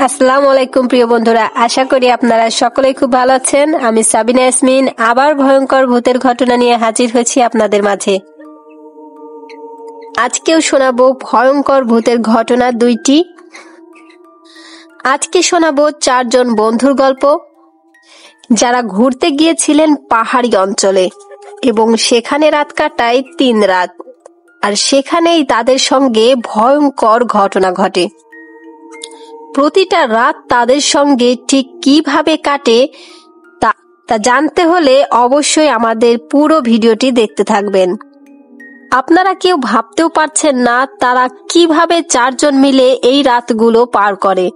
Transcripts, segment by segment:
আসসালামু আলাইকুম প্রিয় বন্ধুরা, আশা করি আপনারা সকলেই খুব ভালো আছেন। আমি সাবিনা ইয়াসমিন আবার ভয়ঙ্কর ভূতের ঘটনা নিয়ে হাজির হয়েছি আপনাদের মাঝে। আজকেও শোনাবো ভয়ঙ্কর ভূতের ঘটনা দুইটি। আজকে শোনাবো 4 জন বন্ধুর গল্প যারা ঘুরতে গিয়েছিলেন পাহাড়ি অঞ্চলে এবং সেখানে রাত কাটায় 3 রাত, আর সেখানেই তাদের সঙ্গে ভয়ঙ্কর ঘটনা ঘটে। প্রতিটা রাত তাদের সঙ্গে ঠিক কিভাবে কাটে তা জানতে হলে অবশ্যই আমাদের পুরো ভিডিওটি দেখতে থাকবেন। আপনারা কেউ ভাবতেও পারছেন না তারা কিভাবে 4 জন মিলে এই রাতগুলো পার করে।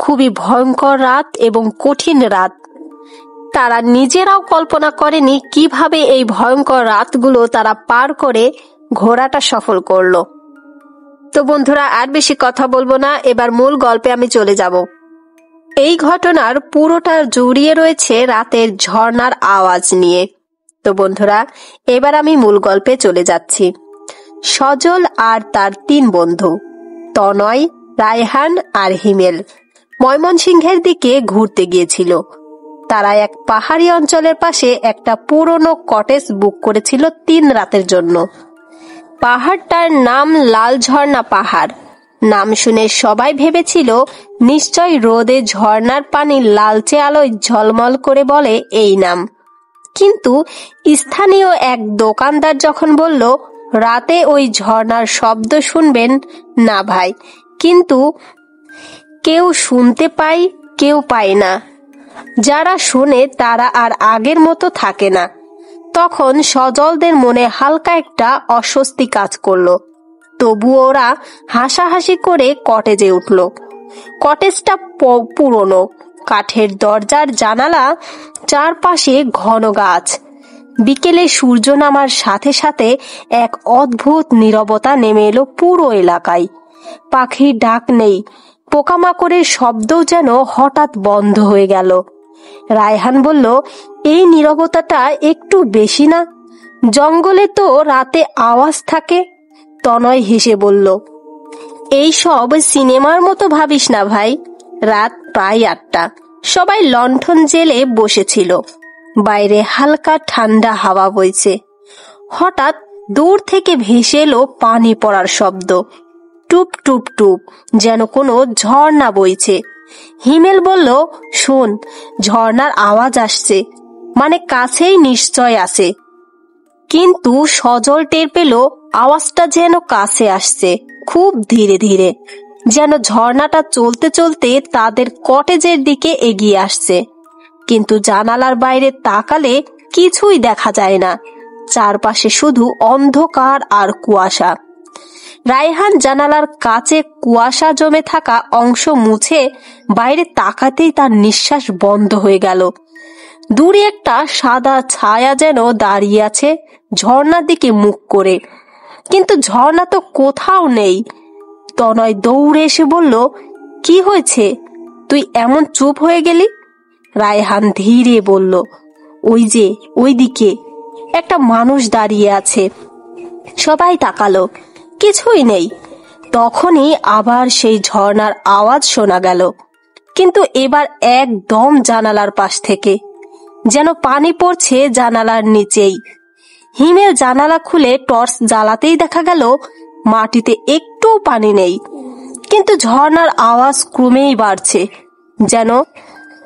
খুবই ভয়ঙ্কর রাত এবং কঠিন রাত। তারা নিজেরাও কল্পনা করেনি কিভাবে এই ভয়ঙ্কর রাতগুলো তারা পার করে ঘোরাটা সফল করলো। তো বন্ধুরা, আর বেশি কথা বলবো না, এবার মূল গল্পে আমি চলে যাব। এই ঘটনার পুরোটা জড়িয়ে রয়েছে রাতের ঝর্ণার আওয়াজ নিয়ে। তো বন্ধুরা, এবার আমি মূল গল্পে চলে যাচ্ছি। সজল আর তার 3 বন্ধু তনয়, রায়হান আর হিমেল ময়মনসিংহের দিকে ঘুরতে গিয়েছিল। তারা এক পাহাড়ি অঞ্চলের পাশে একটা পুরনো কটেজ বুক করেছিল 3 রাতের জন্য। পাহাড়টার নাম লাল ঝর্ণা পাহাড়। নাম শুনে সবাই ভেবেছিল নিশ্চয় রোদে ঝর্ণার পানি লালচে আলোয় ঝলমল করে বলে এই নাম। কিন্তু স্থানীয় এক দোকানদার যখন বলল রাতে ওই ঝর্ণার শব্দ শুনবেন না ভাই, কিন্তু কেউ শুনতে পায় কেউ পায় না। যারা শোনে তারা আর আগের মতো থাকে না। তখন সজলদের মনে হালকা একটা অস্বস্তি কাজ করলো। তবুও ওরা হাসাহাসি করে কটেজে উঠল। কটেজটা পুরনো, কাঠের দরজার জানালা, চারপাশে ঘন গাছ। বিকেলে সূর্য নামার সাথে সাথে এক অদ্ভুত নীরবতা নেমে এলো পুরো এলাকায়। পাখির ডাক নেই, পোকামাকড়ের শব্দও যেন হঠাৎ বন্ধ হয়ে গেল। রায়হান বলল, এই নীরবতাটা একটু বেশি না? জঙ্গলে তো রাতে আওয়াজ থাকে। তনয় হেসে বলল, এই সব সিনেমার মতো ভাবিস না ভাই। রাত প্রায় 8টা। সবাই লণ্ঠন জেলে বসেছিল। বাইরে হালকা ঠান্ডা হাওয়া বইছে। হঠাৎ দূর থেকে ভেসে এলো পানি পড়ার শব্দ। টুপ টুপ টুপ, যেন কোনো ঝর্ণা বইছে। হিমেল বলল, শোন, ঝর্ণার আওয়াজ আসছে, মানে কাছেই নিশ্চয় আছে। কিন্তু সজল টের পেল আওয়াজটা যেন কাছে আসছে, খুব ধীরে ধীরে, যেন ঝর্ণাটা চলতে চলতে তাদের কটেজের দিকে এগিয়ে আসছে। কিন্তু জানালার বাইরে তাকালে কিছুই দেখা যায় না। চারপাশে শুধু অন্ধকার আর কুয়াশা। রায়হান জানালার কাছে কুয়াশা জমে থাকা অংশ মুছে বাইরে তাকাতেই তার নিঃশ্বাস বন্ধ হয়ে গেল। দূরে একটা সাদা ছায়া যেন দাঁড়িয়ে আছে ঝর্ণার দিকে মুখ করে, কিন্তু ঝর্ণা তো কোথাও নেই। তনয় দৌড়ে এসে বলল, কি হয়েছে, তুই এমন চুপ হয়ে গেলি? রায়হান ধীরে বলল, ওই যে ওইদিকে একটা মানুষ দাঁড়িয়ে আছে। সবাই তাকালো, কিছুই নেই। তখনই আবার সেই ঝর্ণার আওয়াজ শোনা গেল, কিন্তু এবার একদম জানালার পাশ থেকে, যেন পানি পড়ছে জানালার নিচেই। হিমেল জানালা খুলে টর্চ জ্বালাতেই দেখা গেল মাটিতে একটু পানি নেই, কিন্তু ঝর্ণার আওয়াজ ক্রমেই বাড়ছে, যেন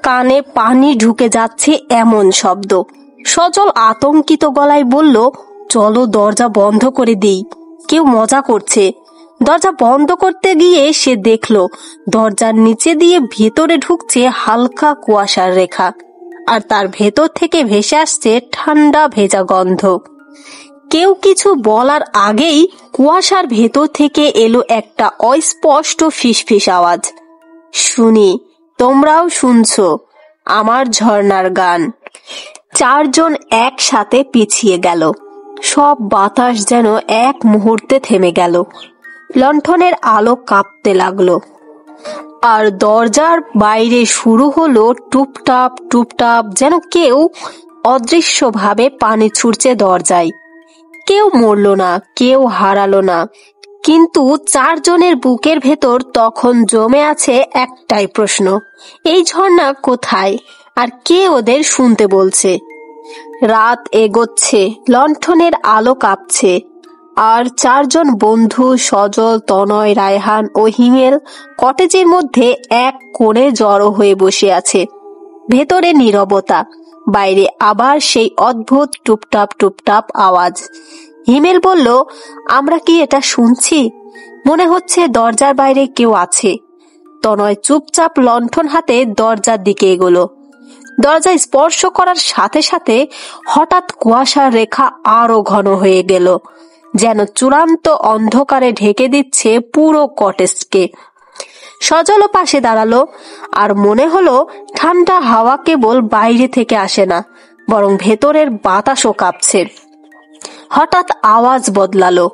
কানে পানি ঢুকে যাচ্ছে এমন শব্দ। সজল আতঙ্কিত গলায় বলল, চলো দরজা বন্ধ করে দেই, কেউ মজা করছে। দরজা বন্ধ করতে গিয়ে সে দেখল দরজার নিচে দিয়ে ভেতরে ঢুকছে হালকা কুয়াশার রেখা, আর তার ভেতর থেকে ভেসে আসছে ঠান্ডা ভেজা গন্ধ। কেউ কিছু বলার আগেই কুয়াশার ভেতর থেকে এলো একটা অস্পষ্ট ফিসফিস আওয়াজ, শুনি, তোমরাও শুনছো আমার ঝর্ণার গান। 4 জন একসাথে পিছিয়ে গেল। সব বাতাস যেন এক মুহূর্তে থেমে গেল। লণ্ঠনের আলো কাঁপতে লাগলো, আর দরজার বাইরে শুরু হলো টুপটাপ টুপটাপ, যেন কেউ অদৃশ্যভাবে পানি ছুঁড়ছে দরজায়। কেউ মরল না, কেউ হারালো না, কিন্তু চারজনের বুকের ভেতর তখন জমে আছে একটাই প্রশ্ন, এই ঝর্ণা কোথায় আর কে ওদের শুনতে বলছে? রাত এগোচ্ছে, লণ্ঠনের আলো কাঁপছে, আর চারজন বন্ধু সজল, তনয়, রায়হান ও হিমেল কটেজের মধ্যে এক কোণে জড়ো হয়ে বসে আছে। ভেতরে নীরবতা, বাইরে আবার সেই অদ্ভুত টুপটাপ টুপটাপ আওয়াজ। হিমেল বলল, আমরা কি এটা শুনছি? মনে হচ্ছে দরজার বাইরে কেউ আছে। তনয় চুপচাপ লণ্ঠন হাতে দরজার দিকে এগোলো। দরজা স্পর্শ করার সাথে সাথে হঠাৎ কুয়াশার রেখা আরো ঘন হয়ে গেল, যেন চূড়ান্ত অন্ধকারে ঢেকে দিচ্ছে পুরো কটেজকে। সজলও পাশে দাঁড়ালো, আর মনে হলো ঠান্ডা হাওয়া কেবল বাইরে থেকে আসে না, বরং ভেতরের বাতাসও কাঁপছে। হঠাৎ আওয়াজ বদলালো,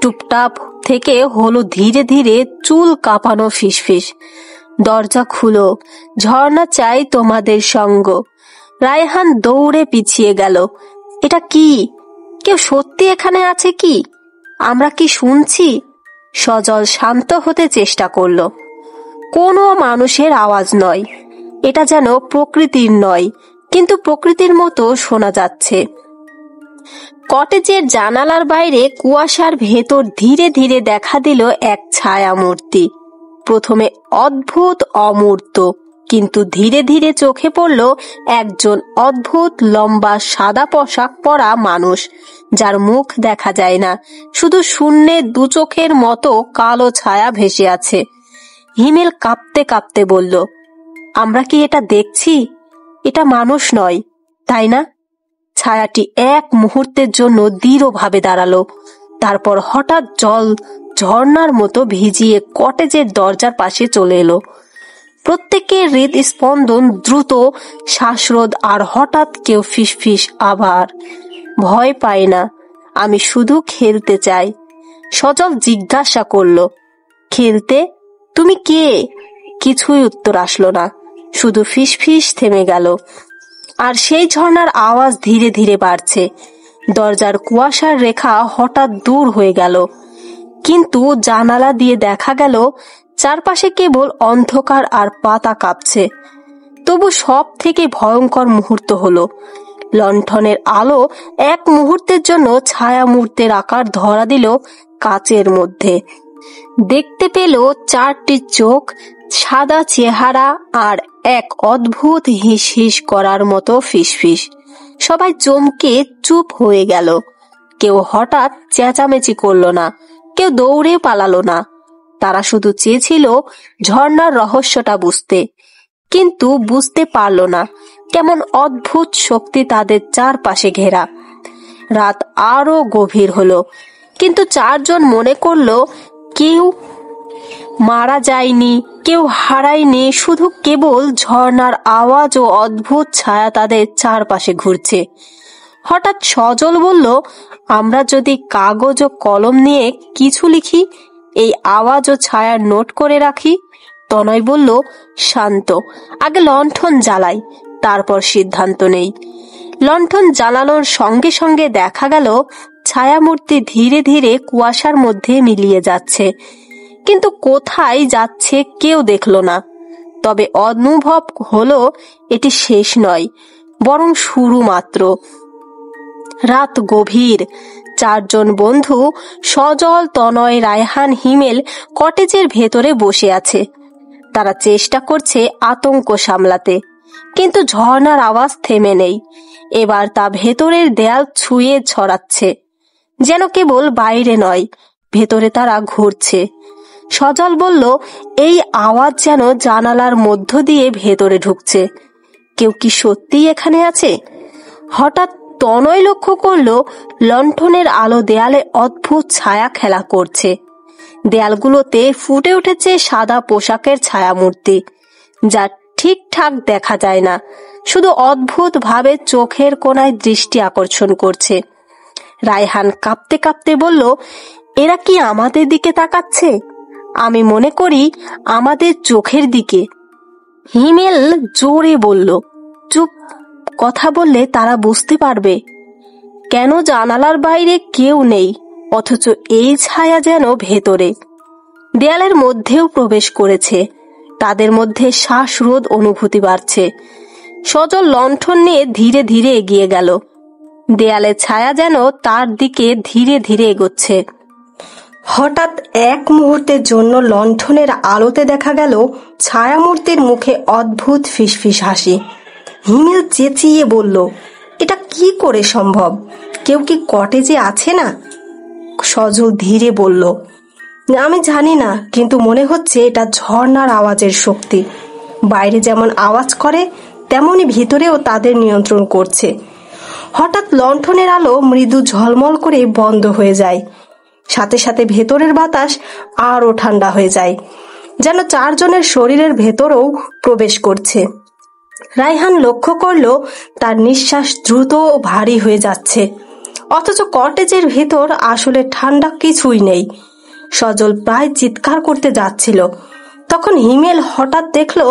টুপটাপ থেকে হলো ধীরে ধীরে চুল কাঁপানো ফিসফিস। দরজা খুলো, ঝর্ণা চাই তোমাদের সঙ্গ। রায়হান দৌড়ে পিছিয়ে গেল। এটা কি? কেউ সত্যি এখানে আছে কি? আমরা কি শুনছি? সজল শান্ত হতে চেষ্টা করলো। কোনো মানুষের আওয়াজ নয়, এটা যেন প্রকৃতির নয়, কিন্তু প্রকৃতির মতো শোনা যাচ্ছে। কটেজের জানালার বাইরে কুয়াশার ভেতর ধীরে ধীরে দেখা দিল এক ছায়া মূর্তি। প্রথমে অদ্ভুত অমূর্ত, কিন্তু ধীরে ধীরে চোখে পড়ল একজন অদ্ভুত লম্বা সাদা পোশাক পরা মানুষ, যার মুখ দেখা যায় না, শুধু শূন্যে দু চোখের মতো কালো ছায়া ভেসে আছে। হিমেল কাঁপতে কাঁপতে বলল, আমরা কি এটা দেখছি? এটা মানুষ নয়, তাই না? ছায়াটি এক মুহূর্তের জন্য দৃঢ়ভাবে দাঁড়ালো, তারপর হঠাৎ জল ঝর্ণার মতো ভিজিয়ে কটেজের দরজার পাশে চলে এলো। প্রত্যেকের হৃদস্পন্দন দ্রুত, শ্বাসরোধ, আর হঠাৎ কেউ ফিসফিস, আবার ভয় পাই না, আমি শুধু খেলতে চাই। সজল জিজ্ঞাসা করল, খেলতে? তুমি কে? কিছুই উত্তর আসলো না, শুধু ফিসফিস থেমে গেল। আর সেই ঝর্ণার আওয়াজ ধীরে ধীরে বাড়ছে। দরজার কুয়াশার রেখা হঠাৎ দূর হয়ে গেল, কিন্তু জানালা দিয়ে দেখা গেল চারপাশে কেবল অন্ধকার আর পাতা কাঁপছে। তবু সব থেকে ভয়ঙ্কর মুহূর্ত হলো, লণ্ঠনের আলো এক মুহূর্তের জন্য ছায়া মূর্তির আকার ধরা দিল কাচের মধ্যে। দেখতে পেল চারটি চোখ, সাদা চেহারা, আর এক অদ্ভুত হিস হিস করার মতো ফিসফিস। সবাই চমকে চুপ হয়ে গেল। কেউ হঠাৎ চেঁচামেচি করলো না, কেউ দৌড়ে পালালো না। তারা শুধু চেয়েছিল ঝর্ণার রহস্যটা বুঝতে, কিন্তু বুঝতে পারল না কেমন অদ্ভুত শক্তি তাদের চারপাশে ঘেরা। রাত আরো গভীর হলো, কিন্তু চারজন মনে করলো কেউ মারা যায়নি, কেউ হারায়নি, শুধু কেবল ঝর্ণার আওয়াজ ও অদ্ভুত ছায়া তাদের চারপাশে ঘুরছে। হঠাৎ সজল বলল, আমরা যদি কাগজ ও কলম নিয়ে কিছু লিখি, এই আওয়াজ ও ছায়ার নোট করে রাখি। তনয় বলল, শান্ত, আগে লণ্ঠন জ্বালাই, তারপর সিদ্ধান্ত নেই। লণ্ঠন জ্বালানোর সঙ্গে সঙ্গে দেখা গেল ছায়ামূর্তি ধীরে ধীরে কুয়াশার মধ্যে মিলিয়ে যাচ্ছে, কিন্তু কোথায় যাচ্ছে কেউ দেখল না। তবে অনুভব হলো এটি শেষ নয়, বরং শুরু মাত্র। রাত গভীর। চারজন বন্ধু সজল, তনয়, রায়হান, হিমেল কটেজের ভেতরে বসে আছে। তারা চেষ্টা করছে আতঙ্ক সামলাতে, কিন্তু ঝর্ণার আওয়াজ থেমে নেই। এবার তা ভেতরের দেয়াল ছুঁয়ে ছড়াচ্ছে, যেন কেবল বাইরে নয়, ভেতরে তারা ঘুরছে। সজল বলল, এই আওয়াজ যেন জানালার মধ্য দিয়ে ভেতরে ঢুকছে। কেউ কি সত্যিই এখানে আছে? হঠাৎ তনয় লক্ষ্য করল লণ্ঠনের আলো দেয়ালে অদ্ভুত ছায়া খেলা করছে। দেয়ালগুলোতে ফুটে উঠেছে সাদা পোশাকের ছায়ামূর্তি, যা ঠিকঠাক দেখা যায় না, শুধু অদ্ভুত ভাবে চোখের কোণায় দৃষ্টি আকর্ষণ করছে। রায়হান কাঁপতে কাঁপতে বলল, এরা কি আমাদের দিকে তাকাচ্ছে? আমি মনে করি আমাদের চোখের দিকে। হিমেল জোরে বলল, চুপ, কথা বললে তারা বুঝতে পারবে। কেন জানালার বাইরে কেউ নেই, অথচ এই ছায়া যেন ভেতরে, দেয়ালের মধ্যেও প্রবেশ করেছে। তাদের মধ্যে শ্বাসরোধ অনুভূতি বাড়ছে। সজল লণ্ঠন নিয়ে ধীরে ধীরে এগিয়ে গেল। দেয়ালের ছায়া যেন তার দিকে ধীরে ধীরে এগোচ্ছে। হঠাৎ এক মুহূর্তের জন্য লণ্ঠনের আলোতে দেখা গেল ছায়ামূর্তির মুখে অদ্ভুত ফিসফিস হাসি। হিমেল চেঁচিয়ে বলল, এটা কি করে সম্ভব? কেউ কি কটেজে আছে না? সজল ধীরে বলল, আমি জানি না, কিন্তু মনে হচ্ছে এটা ঝর্ণার আওয়াজের শক্তি। বাইরে যেমন আওয়াজ করে তেমনি ভিতরেও তাদের নিয়ন্ত্রণ করছে। হঠাৎ লণ্ঠনের আলো মৃদু ঝলমল করে বন্ধ হয়ে যায়। সাথে সাথে ভেতরের বাতাস আরো ঠান্ডা হয়ে যায়, যেন চারজনের শরীরের ভেতরেও প্রবেশ করছে। রায়হান লক্ষ্য করল তার নিঃশ্বাস দ্রুত ও ভারী হয়ে যাচ্ছে, অথচ কটেজের ভেতর আসলে ঠান্ডা কিছুই নেই। সজল প্রায় চিৎকার করতে যাচ্ছিল, তখন হিমেল হঠাৎ দেখল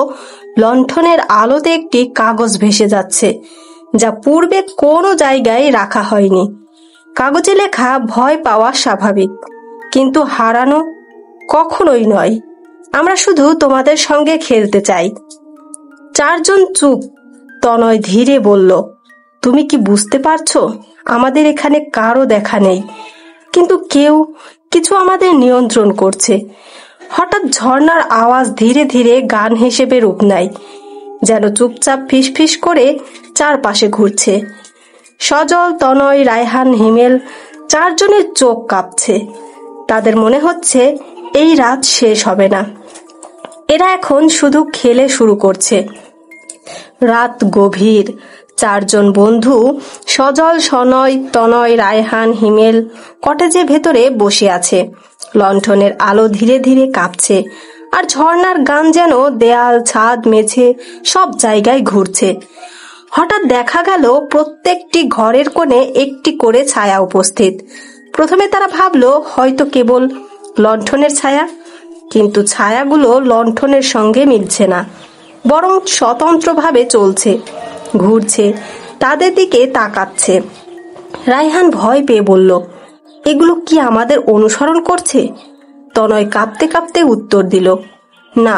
লণ্ঠনের আলোতে একটি কাগজ ভেসে যাচ্ছে, যা পূর্বে কোনো জায়গায় রাখা হয়নি। কাগজে লেখা, ভয় পাওয়া স্বাভাবিক, কিন্তু হারানো কখনোই নয়। আমরা শুধু তোমাদের সঙ্গে খেলতে চাই। চারজন চুপ। তনয় ধীরে বলল, তুমি কি বুঝতে পারছো? আমাদের এখানে কারো দেখা নেই, কিন্তু কেউ কিছু আমাদের নিয়ন্ত্রণ করছে। হঠাৎ ঝর্ণার আওয়াজ ধীরে ধীরে গান হিসেবে রূপ নেয়, যেন চুপচাপ ফিসফিস করে চারপাশে ঘুরছে। সজল, তনয়, রায়হান, হিমেল চারজনের চোখ কাঁপছে। তাদের মনে হচ্ছে এই রাত শেষ হবে না, এরা এখন শুধু খেলে শুরু করছে। রাত গভীর। চারজন বন্ধু সজল, সনয়, তনয়, রায়হান, হিমেল কটেজের ভেতরে বসে আছে। লণ্ঠনের আলো ধীরে ধীরে কাঁপছে, আর ঝর্ণার গান যেন দেয়াল, ছাদ, মেঝে সব জায়গায় ঘুরছে। হঠাৎ দেখা গেল প্রত্যেকটি ঘরের কোণে একটি করে ছায়া উপস্থিত। প্রথমে তারা ভাবলো হয়তো কেবল লণ্ঠনের ছায়া, কিন্তু ছায়াগুলো লণ্ঠনের সঙ্গে মিলছে না, বরং স্বতন্ত্রভাবে চলছে, ঘুরছে, তাদের দিকে তাকাচ্ছে। রায়হান ভয় পেয়ে বলল, এগুলো কি আমাদের অনুসরণ করছে? তনয় কাঁপতে কাঁপতে উত্তর দিল, না,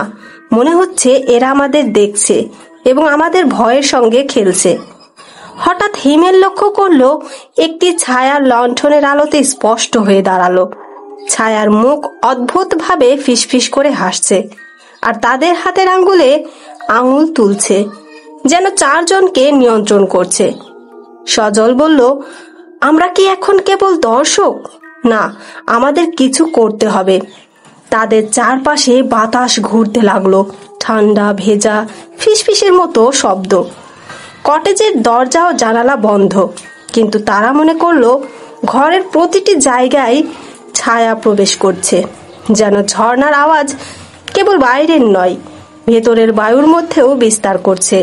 মনে হচ্ছে এরা আমাদের দেখছে এবং আমাদের ভয়ের সঙ্গে খেলছে। হঠাৎ হিমেল লক্ষ্য করলো একটি ছায়া লণ্ঠনের আলোতে স্পষ্ট হয়ে দাঁড়ালো। ছায়ার মুখ অদ্ভুতভাবে ফিসফিস করে হাসছে, আর তাদের হাতের আঙ্গুলে আঙুল তুলছে, যেন চারজনকে নিয়ন্ত্রণ করছে। সজল বলল, আমরা কি এখন কেবল দর্শক? না, আমাদের কিছু করতে হবে। তাদের চারপাশে বাতাস ঘুরতে লাগলো, ঠান্ডা, ভেজা, ফিসফিসের মতো শব্দ। কটেজের দরজা ও জানালা বন্ধ, কিন্তু তারা মনে করলো ঘরের প্রতিটি জায়গায় ছায়া প্রবেশ করছে, যেন ঝর্ণার আওয়াজ কেবল বাইরের নয়, ভেতরের বায়ুর মধ্যেও বিস্তার করছে।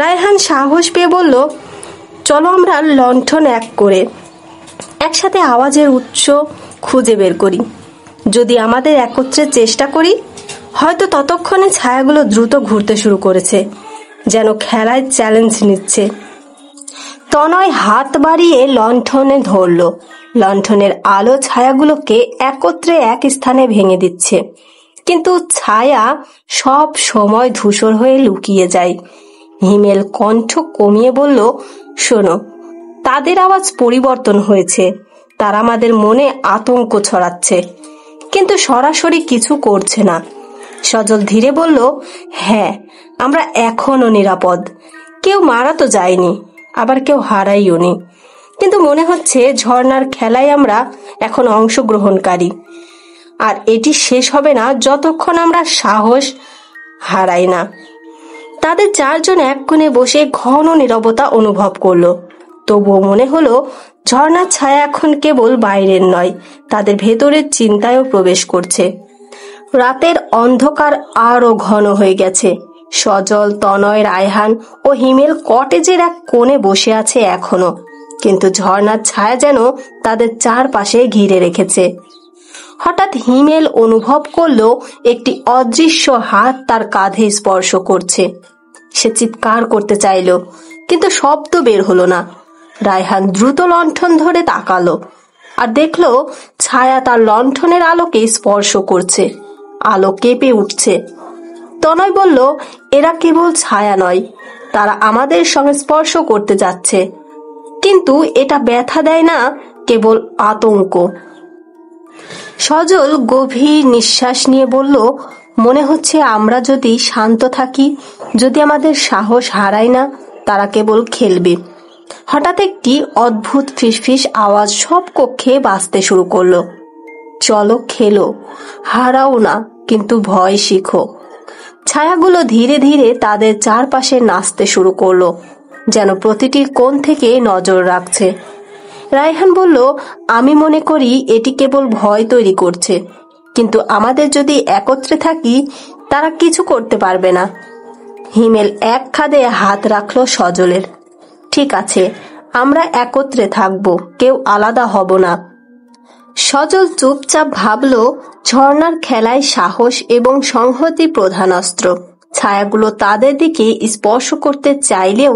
রায়হান সাহস পেয়ে বলল, চলো আমরা লণ্ঠন এক করে একসাথে আওয়াজের উৎস খুঁজে বের করি। যদি আমাদের একত্রে চেষ্টা করি, হয়তো ততক্ষণে ছায়াগুলো দ্রুত ঘুরতে শুরু করেছে, যেন খেলায় চ্যালেঞ্জ নিচ্ছে। তনয় হাত বাড়িয়ে লণ্ঠনে ধরল। লণ্ঠনের আলো ছায়াগুলোকে একত্রে এক স্থানে ভেঙে দিচ্ছে, কিন্তু ছায়া সব সময় ধূসর হয়ে লুকিয়ে যায়। হিমেল কণ্ঠ কমিয়ে বলল, শোনো, তাদের আওয়াজ পরিবর্তন হয়েছে, তারা আমাদের মনে আতঙ্ক ছড়াচ্ছে, কিন্তু সরাসরি কিছু করছে না। সজল ধীরে বলল, হ্যাঁ, আমরা এখনো নিরাপদ। কেউ মারা তো যায়নি, আবার কেউ হারাইও নি, কিন্তু মনে হচ্ছে ঝর্ণার খেলায় আমরা এখন অংশগ্রহণকারী, আর এটি শেষ হবে না যতক্ষণ আমরা সাহস হারাই না। তাদের চারজন এক কোণে বসে ঘন নীরবতা অনুভব করলো। তবুও মনে হলো ঝর্ণার ছায়া এখন কেবল বাইরের নয়, তাদের ভেতরের চিন্তায়ও প্রবেশ করছে। রাতের অন্ধকার আরো ঘন হয়ে গেছে। সজল, তনয়, রায়হান ও হিমেল কটেজের এক কোণে বসে আছে এখনো, কিন্তু ঝর্ণার ছায়া যেন তাদের চারপাশে ঘিরে রেখেছে। হঠাৎ হিমেল অনুভব করলো একটি অদৃশ্য হাত তার কাঁধে স্পর্শ করছে। সে চিৎকার করতে চাইল, কিন্তু শব্দ বের হলো না। রায়হান দ্রুত লণ্ঠন ধরে তাকালো, আর দেখলো ছায়া তার লণ্ঠনের আলোকে স্পর্শ করছে। আলো কেঁপে উঠছে। তনয় বলল, এরা কেবল ছায়া নয়, তারা আমাদের সঙ্গে স্পর্শ করতে যাচ্ছে। কিন্তু এটা ব্যথা দেয় না, কেবল আতঙ্ক। সজল গভীর নিঃশ্বাস নিয়ে বলল, মনে হচ্ছে আমরা যদি শান্ত থাকি, যদি আমাদের সাহস হারাই না, তারা কেবল খেলবে। হঠাৎ একটি অদ্ভুত ফিসফিস আওয়াজ সব কক্ষে বাজতে শুরু করলো। চলো খেলো, হারাও না, কিন্তু ভয় শিখো। ছায়াগুলো ধীরে ধীরে তাদের চারপাশে নাচতে শুরু করলো, যেন প্রতিটি কোণ থেকে নজর রাখছে। রায়হান বলল, আমি মনে করি এটি কেবল ভয় তৈরি করছে, কিন্তু আমাদের যদি একত্রে থাকি তারা কিছু করতে পারবে না। হিমেল এক কাঁধে হাত রাখলো সজলের। ঠিক আছে, আমরা একত্রে থাকবো, কেউ আলাদা হব না। সজল চুপচাপ ভাবল, ঝর্ণার খেলায় সাহস এবং সংহতি প্রধান অস্ত্র। ছায়াগুলো তাদের দিকে স্পর্শ করতে চাইলেও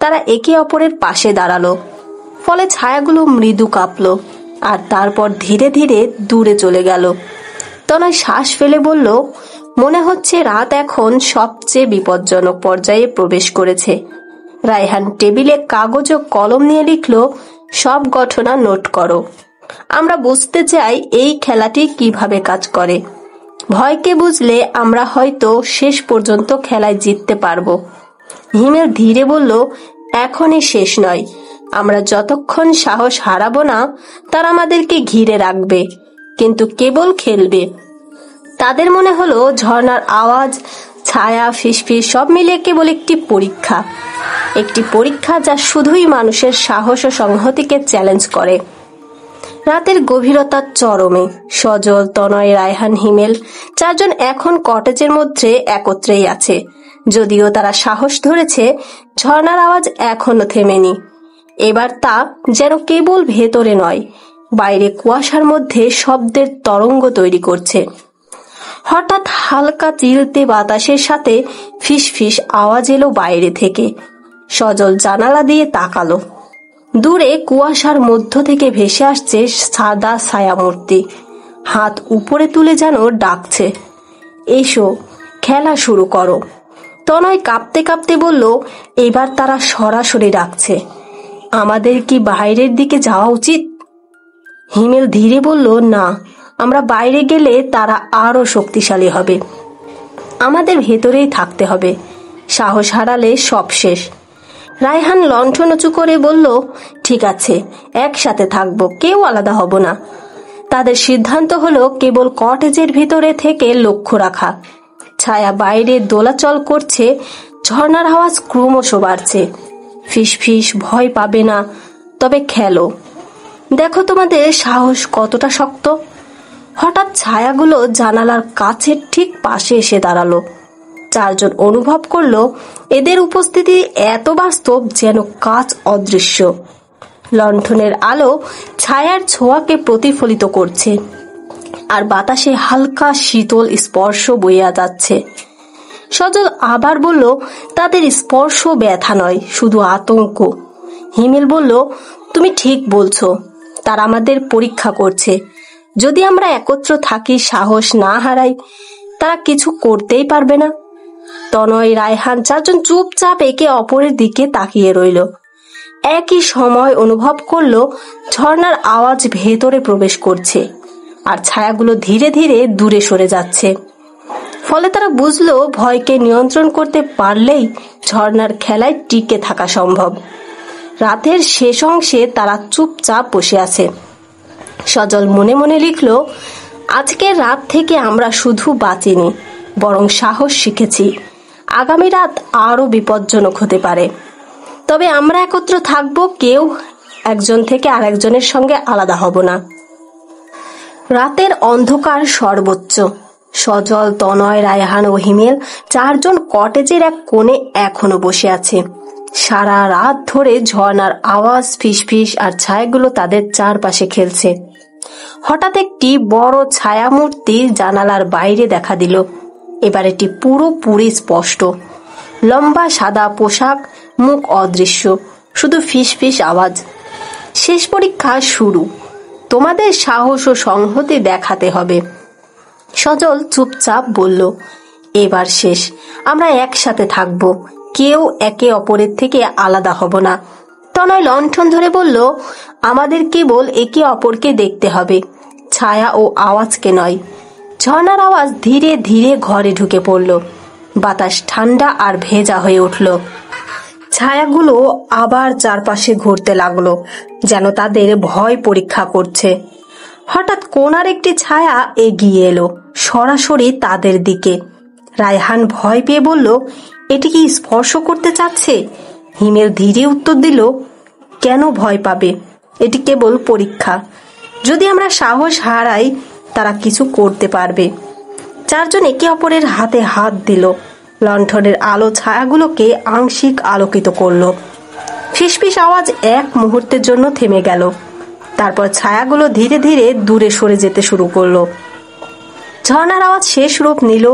তারা একে অপরের পাশে দাঁড়ালো। ফলে ছায়াগুলো মৃদু কাঁপলো আর তারপর ধীরে ধীরে দূরে চলে গেল। তনয় শ্বাস ফেলে বলল, মনে হচ্ছে রাত এখন সবচেয়ে বিপজ্জনক পর্যায়ে প্রবেশ করেছে। রায়হান টেবিলে কাগজ ও কলম নিয়ে লিখল, সব ঘটনা নোট করো। আমরা বুঝতে চাই এই খেলাটি কিভাবে কাজ করে। ভয়কে বুঝলে আমরা হয়তো শেষ পর্যন্ত খেলায় জিততে পারবো। হিমেল ধীরে বলল, এখনই শেষ নয়। আমরা যতক্ষণ সাহস হারাবো না, তারা আমাদেরকে ঘিরে রাখবে, কিন্তু কেবল খেলবে। তাদের মনে হলো ঝর্ণার আওয়াজ, ছায়া, ফিসফিস সব মিলিয়ে কেবল একটি পরীক্ষা। একটি পরীক্ষা যা শুধুই মানুষের সাহস ও সংহতিকে চ্যালেঞ্জ করে। রাতের গভীরতা চরমে। সজল, তনয়, রায়হান, হিমেল চারজন এখন কটেজের মধ্যে একত্রেই আছে। যদিও তারা সাহস ধরেছে, ঝর্ণার আওয়াজ এখনো থেমেনি। এবার তা যেন কেবল ভেতরে নয়, বাইরে কুয়াশার মধ্যে শব্দের তরঙ্গ তৈরি করছে। হঠাৎ হালকা চিলতে বাতাসের সাথে ফিসফিস আওয়াজ এলো বাইরে থেকে। সজল জানালা দিয়ে তাকালো। দূরে কুয়াশার মধ্য থেকে ভেসে আসছে সাদা ছায়ামূর্তি। হাত উপরে তুলে যেন ডাকছে, এসো, খেলা শুরু করো। তনয় কাঁপতে কাঁপতে বলল, এবার তারা সরাসরি ডাকছে। আমাদের কি বাইরের দিকে যাওয়া উচিত? হিমেল ধীরে বলল, না, আমরা বাইরে গেলে তারা আরো শক্তিশালী হবে। আমাদের ভেতরেই থাকতে হবে। সাহস হারালে সব শেষ। রায়হান লণ্ঠন উঁচু করে বলল, ঠিক আছে, একসাথে থাকবো, কেউ আলাদা হব না। তাদের সিদ্ধান্ত হলো কেবল কটেজের ভেতরে থেকে লক্ষ্য রাখা। ছায়া বাইরে দোলাচল করছে, ঝর্ণার আওয়াজ ক্রমশ বাড়ছে। ফিসফিস, ভয় পাবে না, তবে খেলো, দেখো তোমাদের সাহস কতটা শক্ত। হঠাৎ ছায়াগুলো জানালার কাছের ঠিক পাশে এসে দাঁড়ালো। চারজন অনুভব করলো এদের উপস্থিতি এত বাস্তব যেন কাঁচ অদৃশ্য। লণ্ঠনের আলো ছায়ার ছোঁয়াকে প্রতিফলিত করছে, আর বাতাসে হালকা শীতল স্পর্শ বইয়া যাচ্ছে। সজল আবার বলল, তাদের স্পর্শ ব্যথা নয়, শুধু আতঙ্ক। হিমেল বলল, তুমি ঠিক বলছো, তারা আমাদের পরীক্ষা করছে। যদি আমরা একত্র থাকি, সাহস না হারাই, তারা কিছু করতেই পারবে না। তনয়, রায়হান চারজন চুপচাপ একে অপরের দিকে তাকিয়ে রইল। একই সময় অনুভব করলো ঝর্ণার আওয়াজ ভেতরে প্রবেশ করছে, আর ছায়াগুলো ধীরে ধীরে দূরে সরে যাচ্ছে। ফলে তারা বুঝলো ভয়কে নিয়ন্ত্রণ করতে পারলেই ঝর্ণার খেলায় টিকে থাকা সম্ভব। রাতের শেষ অংশে তারা চুপচাপ বসে আছে। সজল মনে মনে লিখল, আজকের রাত থেকে আমরা শুধু বাঁচিনি, বরং সাহস শিখেছি। আগামী রাত আরো বিপজ্জনক হতে পারে, তবে আমরা একত্র থাকবো, কেউ একজন থেকে আরেকজনের সঙ্গে আলাদা হব না। রাতের অন্ধকার সর্বোচ্চ। সজল, তনয়, রায়হান ও হিমেল চারজন কটেজের এক কোণে এখনো বসে আছে। সারা রাত ধরে ঝর্ণার আওয়াজ, ফিসফিস আর ছায়াগুলো তাদের চারপাশে খেলছে। হঠাৎ একটি বড় ছায়ামূর্তি জানালার বাইরে দেখা দিল। এবার এটি পুরোপুরি স্পষ্ট। লম্বা সাদা পোশাক, মুখ অদৃশ্য, শুধু ফিসফিস আওয়াজ। শেষ পরীক্ষা শুরু। তোমাদের সাহস ও সংহতি দেখাতে হবে। সজল চুপচাপ বলল, এবার শেষ, আমরা একসাথে থাকব, কেউ একে অপরের থেকে আলাদা হব না। তনয় লণ্ঠন ধরে বলল, আমাদের কেবল একে অপরকে দেখতে হবে, ছায়া ও আওয়াজকে নয়। ঝর্ণার আওয়াজ ধীরে ধীরে ঘরে ঢুকে পড়ল। বাতাস ঠান্ডা আর ভেজা হয়ে উঠল। ছায়াগুলো আবার চারপাশে ঘুরতে লাগলো, যেন তাদের ভয় পরীক্ষা করছে। হঠাৎ কোণার একটি ছায়া এগিয়ে এলো, সরাসরি তাদের দিকে। রায়হান ভয় পেয়ে বলল, এটি কি স্পর্শ করতে চাচ্ছে? হিমেল ধীরে উত্তর দিল, কেন ভয় পাবে? এটি কেবল পরীক্ষা। যদি আমরা সাহস হারাই, তারা কিছু করতে পারবে। চারজন একে অপরের হাতে হাত দিল। লণ্ঠনের আলো ছায়াগুলোকে আংশিক আলোকিত করল। ফিসফিস আওয়াজ এক মুহূর্তের জন্য থেমে গেল। তারপর ছায়াগুলো ধীরে ধীরে দূরে সরে যেতে শুরু করলো। ঝর্ণার আওয়াজ শেষ রূপ নিল,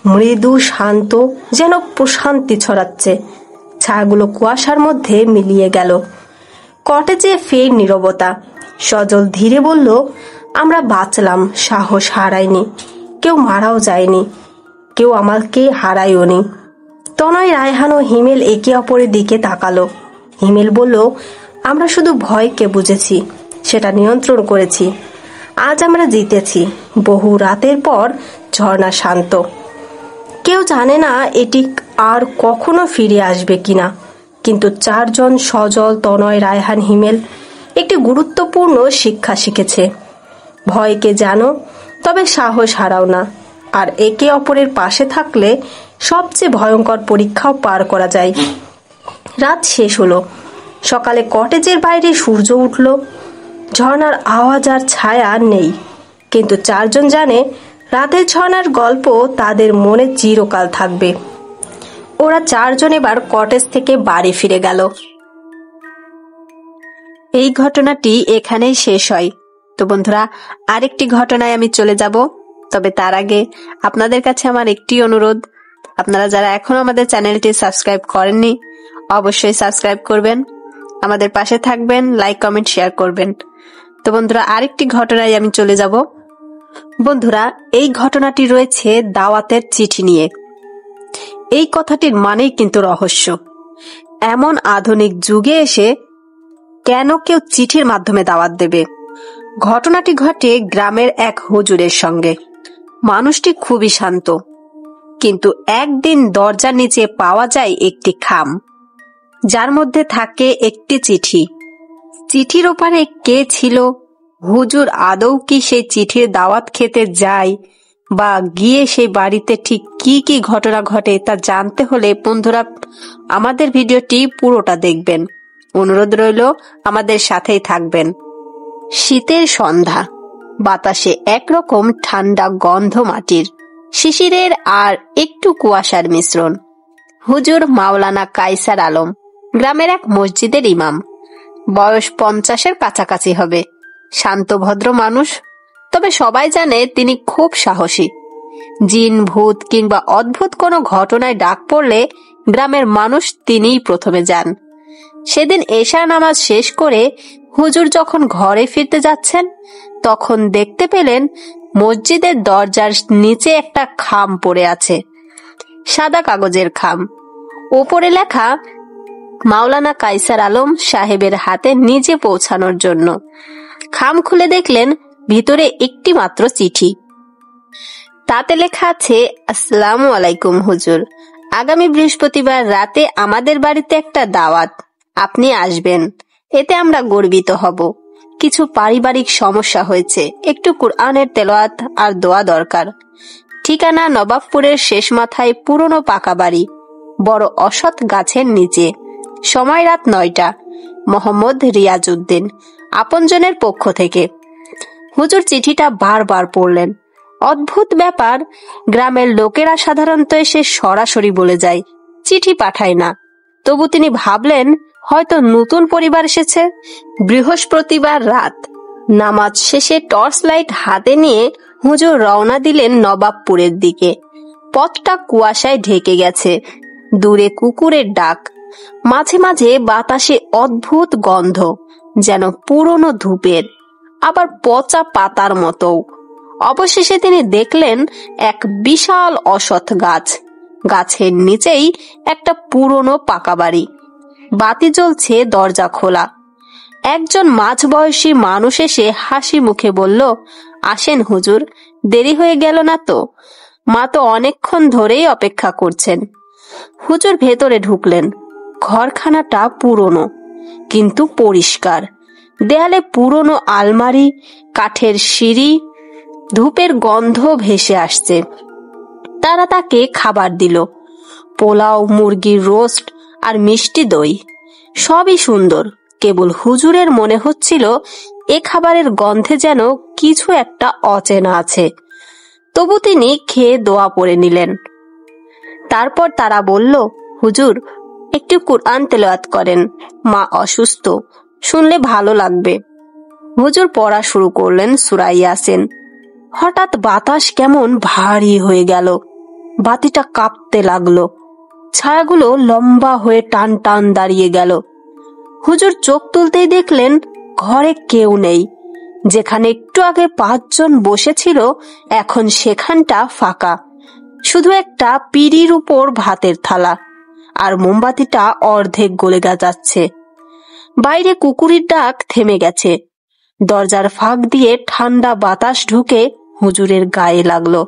মৃদু শান্ত, যেন প্রশান্তি ছড়াচ্ছে। ছায়াগুলো কুয়াশার মধ্যে মিলিয়ে গেল। কটেজে ফের নীরবতা। সজল ধীরে বলল, আমরা বাঁচলাম, সাহস হারাইনি, কেউ মারাও যায়নি, কেউ আমাকে হারায়ওনি। তনয়, রায়হান ও হিমেল একে অপরের দিকে তাকালো। হিমেল বলল, আমরা শুধু ভয়কে বুঝেছি, সেটা নিয়ন্ত্রণ করেছি। আজ আমরা জিতেছি। বহু রাতের পর ঝর্ণা শান্ত। কেউ জানে না এটি আর কখনো ফিরে আসবে কিনা, কিন্তু চারজন, সজল, তনয়, রায়হান, হিমেল, একটি গুরুত্বপূর্ণ শিক্ষা শিখেছে। ভয়কে জানো, তবে সাহস হারাও না। আর একে অপরের পাশে থাকলে সবচেয়ে ভয়ঙ্কর পরীক্ষাও পার করা যায়। রাত শেষ হলো। সকালে কটেজের বাইরে সূর্য উঠল। ঝর্ণার আওয়াজ আর ছায়া নেই, কিন্তু চারজন জানে রাতের ঝর্ণার গল্প তাদের মনে চিরকাল থাকবে। ওরা চারজন এবার কটেজ থেকে বাড়ি ফিরে গেল। এই ঘটনাটি এখানেই শেষ হয়। তো বন্ধুরা, আরেকটি ঘটনায় আমি চলে যাব। তবে তার আগে আপনাদের কাছে আমার একটি অনুরোধ, আপনারা যারা এখনো আমাদের চ্যানেলটি সাবস্ক্রাইব করেননি, অবশ্যই সাবস্ক্রাইব করবেন, আমাদের পাশে থাকবেন, লাইক, কমেন্ট, শেয়ার করবেন। তো বন্ধুরা, আরেকটি ঘটনায় আমি চলে যাব। বন্ধুরা, এই ঘটনাটি রয়েছে দাওয়াতের চিঠি নিয়ে। এই কথাটির মানেই কিন্তু রহস্য। এমন আধুনিক যুগে এসে কেন কেউ চিঠির মাধ্যমে দাওয়াত দেবে? ঘটনাটি ঘটে গ্রামের এক হুজুরের সঙ্গে। মানুষটি খুবই শান্ত, কিন্তু একদিন দরজার নিচে পাওয়া যায় একটি খাম, যার মধ্যে থাকে একটি চিঠি। চিঠির ওপারে কে ছিল? হুজুর আদৌ কি সেই চিঠির দাওয়াত খেতে যায়, বা গিয়ে সেই বাড়িতে ঠিক কি কি ঘটনা ঘটে তা জানতে হলে বন্ধুরা আমাদের ভিডিওটি পুরোটা দেখবেন। অনুরোধ রইল, আমাদের সাথেই থাকবেন। শীতের সন্ধ্যা, বাতাসে একরকম ঠান্ডা গন্ধ মাটির, শিশিরের আর একটু কুয়াশার মিশ্রণ। হুজুর মাওলানা কায়সার আলম গ্রামের এক মসজিদের ইমাম। বয়স 50-এর কাছাকাছি হবে। শান্ত ভদ্র মানুষ, তবে সবাই জানে তিনি খুব সাহসী। জিন, ভূত কিংবা অদ্ভুত কোনো ঘটনায় ডাক পড়লে গ্রামের মানুষ তিনিই প্রথমে যান। সেদিন এশার নামাজ শেষ করে হুজুর যখন ঘরে ফিরতে যাচ্ছেন, তখন দেখতে পেলেন মসজিদের দরজার নিচে একটা খাম পড়ে আছে। সাদা কাগজের খাম, ওপরে লেখা মাওলানা কায়সার আলম সাহেবের হাতে নিজে পৌঁছানোর জন্য। খাম খুলে দেখলেন ভিতরে একটি মাত্র চিঠি। তাতে লেখা আছে, আসসালামু আলাইকুম হুজুর, আগামী বৃহস্পতিবার রাতে আমাদের বাড়িতে একটা দাওয়াত, আপনি আসবেন, এতে আমরা গর্বিত হব। কিছু পারিবারিক সমস্যা হয়েছে, একটু কুরআনের তেলাওয়াত আর দোয়া দরকার। ঠিকানা নবাবপুরের শেষ মাথায় পুরনো পাকা বাড়ি, বড় অসৎ গাছের নিচে। সময় রাত 9টা। মোহাম্মদ রিয়াজউদ্দিন, আপনজনের পক্ষ থেকে। হুজুর চিঠিটা বারবার পড়লেন। অদ্ভুত ব্যাপার, গ্রামের লোকেরা সাধারণত এসে সরাসরি বলে যায়, চিঠি পাঠায় না। তবু তিনি ভাবলেন হয়তো নতুন পরিবার এসেছে। বৃহস্পতিবার রাত, নামাজ শেষে টর্চ লাইট হাতে নিয়ে হুজুর রওনা দিলেন নবাবপুরের দিকে। পথটা কুয়াশায় ঢেকে গেছে। দূরে কুকুরের ডাক, মাঝে মাঝে বাতাসে অদ্ভুত গন্ধ, যেন পুরনো ধূপের। আবার পচা পাতার মতো। অবশেষে তিনি দেখলেন এক বিশাল অশ্বত্থ গাছ, গাছের নিচেই একটা পুরনো পাকা বাড়ি, বাতি জ্বলছে, দরজা খোলা। একজন মাঝবয়সী মানুষ এসে হাসি মুখে বলল, আসেন হুজুর, দেরি হয়ে গেল না তো? মা তো অনেকক্ষণ ধরেই অপেক্ষা করছেন। হুজুর ভেতরে ঢুকলেন। ঘরখানাটা পুরনো কিন্তু পরিষ্কার। দেয়ালে পুরনো আলমারি, কাঠের সিঁড়ি, ধূপের গন্ধ ভেসে আসছে। তারা তাকে খাবার দিল, পোলাও, মুরগির রোস্ট আর মিষ্টি দই। সবই সুন্দর, কেবল হুজুরের মনে হচ্ছিল এ খাবারের গন্ধে যেন কিছু একটা অচেনা আছে। তবু তিনি খেয়ে দোয়া পড়ে নিলেন। তারপর তারা বলল, হুজুর, একটু কুরআন তেলাওয়াত করেন, মা অসুস্থ, শুনলে ভালো লাগবে। হুজুর পড়া শুরু করলেন সূরা ইয়াসিন। হঠাৎ বাতাস কেমন ভারী হয়ে গেল, বাতিটা কাঁপতে লাগলো, ছায়াগুলো লম্বা হয়ে টান টান দাঁড়িয়ে গেল। হুজুর চোখ তুলতেই দেখলেন ঘরে কেউ নেই। যেখানে একটু আগে 5 জন বসেছিল, এখন সেখানটা ফাঁকা। শুধু একটা পিঁড়ির উপর ভাতের থালা, আর মোমবাতিটা অর্ধেক গলে যাচ্ছে। বাইরে কুকুরের ডাক থেমে গেছে। দরজার ফাঁক দিয়ে ঠান্ডা বাতাস ঢুকে হুজুরের গায়ে লাগলো।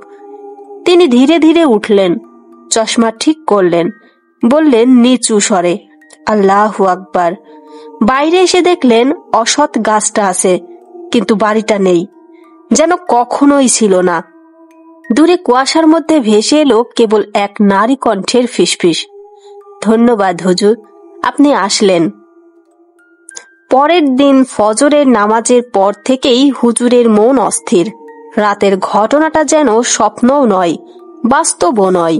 তিনি ধীরে ধীরে উঠলেন, চশমা ঠিক করলেন, বললেন নিচু স্বরে, আল্লাহু আকবার। বাইরে এসে দেখলেন অশ্বত্থ গাছটা আছে, কিন্তু বাড়িটা নেই, যেন কখনোই ছিল না। দূরে কুয়াশার মধ্যে ভেসে এলো কেবল এক নারী কণ্ঠের ফিসফিস, ধন্যবাদ হুজুর, আপনি আসলেন। পরের দিন ফজরের নামাজের পর থেকেই হুজুরের মন অস্থির। রাতের ঘটনাটা যেন স্বপ্নও নয়, বাস্তবও নয়,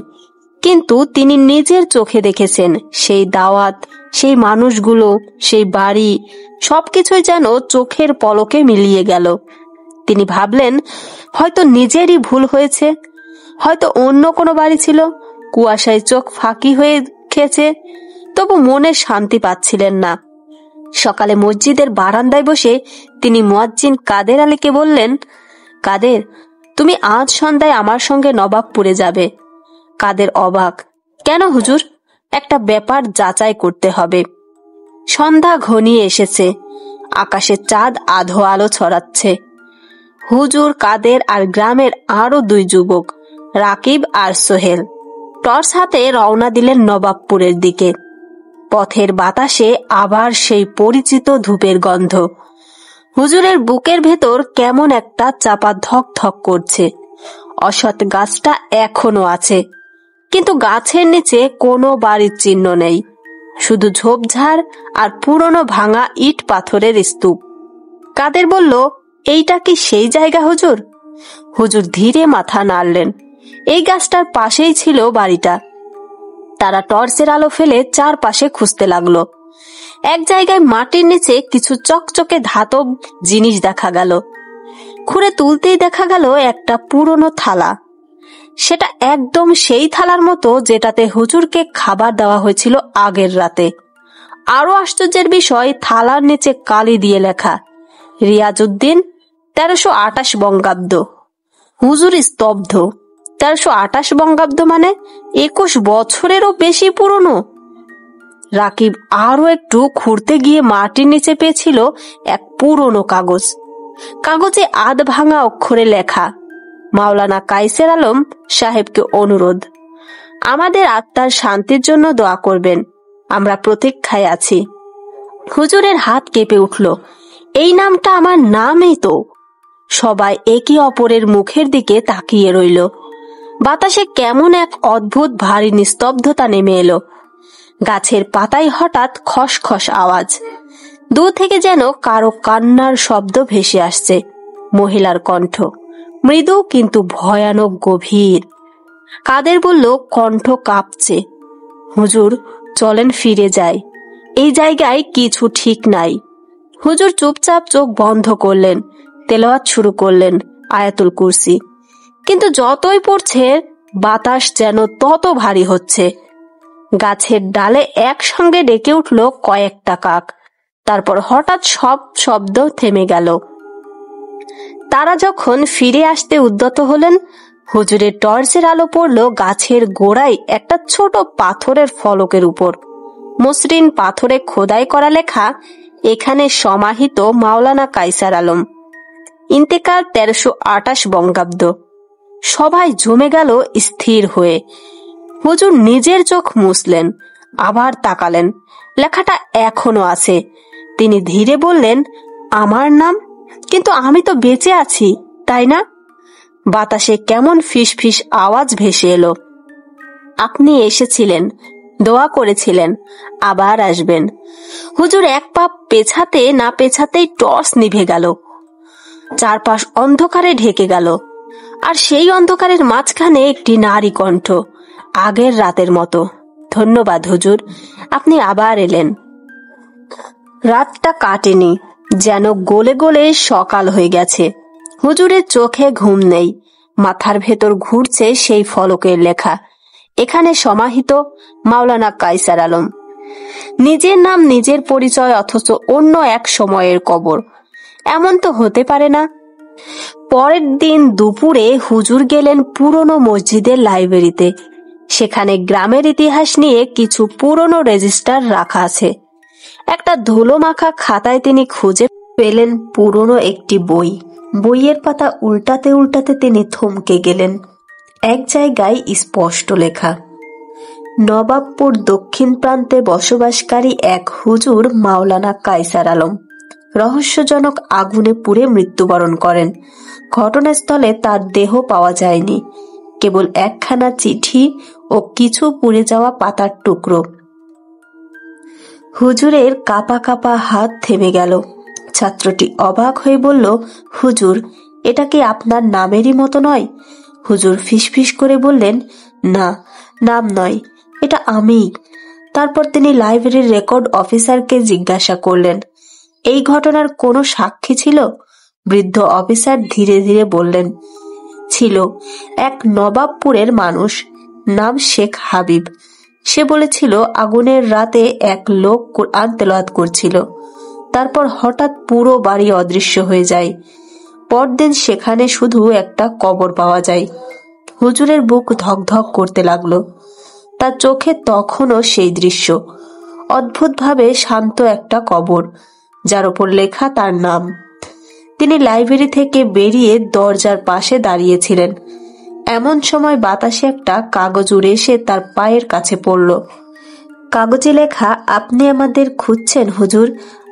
কিন্তু তিনি নিজের চোখে দেখেছেন সেই দাওয়াত, সেই মানুষগুলো, সেই বাড়ি, সবকিছুই যেন চোখের পলকে মিলিয়ে গেল। তিনি ভাবলেন, হয়তো নিজেরই ভুল হয়েছে, হয়তো অন্য কোনো বাড়ি ছিল, কুয়াশায় চোখ ফাঁকি হয়ে খেয়েছে। তবু মনে শান্তি পাচ্ছিলেন না। সকালে মসজিদের বারান্দায় বসে তিনি মুয়াজ্জিন কাদের আলীকে বললেন, কাদের, তুমি আজ সন্ধ্যায় আমার সঙ্গে নবাবপুরে যাবে। কাদের অবাক, কেন হুজুর? একটা ব্যাপার যাচাই করতে হবে। সন্ধ্যা ঘনিয়ে এসেছে, আকাশে চাঁদ আধো আলো ছড়াচ্ছে। হুজুর, কাদের আর গ্রামের আরো 2 যুবক, রাকিব আর সোহেল, টর্চ হাতে রওনা দিলেন নবাবপুরের দিকে। পথের বাতাসে আবার সেই পরিচিত ধূপের গন্ধ। হুজুরের বুকের ভেতর কেমন একটা চাপা ধক ধক করছে। অশ্বত্থ গাছটা এখনো আছে, কিন্তু গাছের নিচে কোনো বাড়ির চিহ্ন নেই, শুধু ঝোপঝাড় আর পুরনো ভাঙা ইট পাথরের স্তূপ। কাদের বলল, এইটা কি সেই জায়গা হুজুর? হুজুর ধীরে মাথা নাড়লেন। এই গাছটার পাশেই ছিল বাড়িটা। তারা টর্চের আলো ফেলে চারপাশে খুঁজতে লাগলো। এক জায়গায় মাটির নিচে কিছু চকচকে ধাতব জিনিস দেখা গেল। খুঁড়ে তুলতেই দেখা গেল একটা পুরনো থালা। সেটা একদম সেই থালার মতো যেটাতে হুজুরকে খাবার দেওয়া হয়েছিল আগের রাতে। আরো আশ্চর্যের বিষয়, থালার নিচে কালি দিয়ে লেখা, রিয়াজউদ্দিন, 1328 বঙ্গাব্দ। হুজুর স্তব্ধ। 1328 বঙ্গাব্দ মানে 21 বছরেরও বেশি পুরনো। রাকিব আরো একটু খুঁড়তে গিয়ে মাটির নিচে পেয়েছিল এক পুরনো কাগজ। কাগজে আধ ভাঙা অক্ষরে লেখা, মাওলানা কাইসের আলম সাহেবকে অনুরোধ, আমাদের আত্মার শান্তির জন্য দোয়া করবেন, আমরা প্রতীক্ষায় আছি। হুজুরের হাত কেঁপে উঠল। এই নামটা আমার নামই তো। সবাই একে অপরের মুখের দিকে তাকিয়ে রইল। বাতাসে কেমন এক অদ্ভুত ভারী নিস্তব্ধতা নেমে এলো। গাছের পাতায় হঠাৎ খসখস আওয়াজ। দূর থেকে যেন কারো কান্নার শব্দ ভেসে আসছে। মহিলার কণ্ঠ, মৃদু কিন্তু ভয়ানক গভীর। কাদের বলল, কণ্ঠ কাঁপছে, হুজুর চলেন ফিরে যাই, এই জায়গায় কিছু ঠিক নাই। হুজুর চুপচাপ চোখ বন্ধ করলেন, তেলাওয়াত শুরু করলেন আয়াতুল কুরসি। কিন্তু যতই পড়ছে বাতাস যেন তত ভারী হচ্ছে। গাছের ডালে একসঙ্গে ডেকে উঠল কয়েকটা কাক। তারপর হঠাৎ সব শব্দ থেমে গেল। তারা যখন ফিরে আসতে উদ্যত হলেন, হুজুরের টর্চের আলো পড়ল গাছের গোড়ায় একটা ছোট পাথরের ফলকের উপর। মসৃণ পাথরে খোদাই করা লেখা, এখানে সমাহিত মাওলানা কায়সার আলম, ইন্তেকাল 1328 বঙ্গাব্দ। সবাই জমে গেল স্থির হয়ে। হুজুর নিজের চোখ মুছলেন, আবার তাকালেন। লেখাটা এখনো আছে। তিনি ধীরে বললেন, আমার নাম? কিন্তু আমি তো বেঁচে আছি, তাই না? বাতাসে কেমন ফিসফিস আওয়াজ ভেসে এলো। আপনি এসেছিলেন, দোয়া করেছিলেন, আবার আসবেন। হুজুর এক পা পেছাতে না পেছাতেই টর্চ নিভে গেল। চারপাশ অন্ধকারে ঢেকে গেল। আর সেই অন্ধকারের মাঝখানে একটি নারী কণ্ঠ, আগের রাতের মতো। ধন্যবাদ হুজুর, আপনি আবার এলেন। রাতটা কাটেনি, যেন গলে গলে সকাল হয়ে গেছে। হুজুরের চোখে ঘুম নেই। মাথার ভেতর ঘুরছে সেই ফলকের লেখা, এখানে সমাহিত মাওলানা কায়সার আলম। নিজের নাম, নিজের পরিচয়, অথচ অন্য এক সময়ের কবর। এমন তো হতে পারে না। পরের দিন দুপুরে হুজুর গেলেন পুরনো মসজিদের লাইব্রেরিতে। সেখানে গ্রামের ইতিহাস নিয়ে কিছু পুরনো রেজিস্টার রাখা আছে। একটা ধুলো মাখা খাতায় তিনি খুঁজে পেলেন পুরনো একটি বই। বইয়ের পাতা উল্টাতে উল্টাতে তিনি থমকে গেলেন। এক জায়গায় স্পষ্ট লেখা, নবাবপুর দক্ষিণ প্রান্তে বসবাসকারী এক হুজুর মাওলানা কায়সার আলম রহস্যজনক আগুনে পুড়ে মৃত্যুবরণ করেন। ঘটনাস্থলে তার দেহ পাওয়া যায়নি, কেবল একখানা চিঠি ও কিছু পুড়ে যাওয়া পাতার টুকরো। হুজুরের কাঁপা কাঁপা হাত থেমে গেল। ছাত্রটি অবাক হয়ে বলল, হুজুর, এটা কি আপনার নামেরই মতো নয়? হুজুর ফিসফিস করে বললেন, না, নাম নয়, এটা আমি। তারপর তিনি লাইব্রেরির রেকর্ড অফিসারকে জিজ্ঞাসা করলেন, এই ঘটনার কোনো সাক্ষী ছিল? বৃদ্ধ অফিসার ধীরে ধীরে বললেন, ছিল, এক নবাবপুরের মানুষ, নাম শেখ হাবিব। সে বলেছিল আগুনের রাতে এক লোক কুরআন তেলাওয়াত করছিল। তারপর হঠাৎ পুরো বাড়ি অদৃশ্য হয়ে যায়। পরদিন সেখানে শুধু একটা কবর পাওয়া যায়। হুজুরের বুক ধকধক করতে লাগলো। তার চোখে তখনও সেই দৃশ্য, অদ্ভুতভাবে শান্ত একটা কবর, যার উপর লেখা তার নাম। তিনি লাইব্রেরি থেকে বেরিয়ে দরজার পাশে দাঁড়িয়েছিলেন। এমন সময় বাতাসে একটা কাগজ উড়ে এসে তার পায়ের কাছে পড়ল। কাগজে লেখা, আপনি আমাদের খুঁজছেন হুজুর,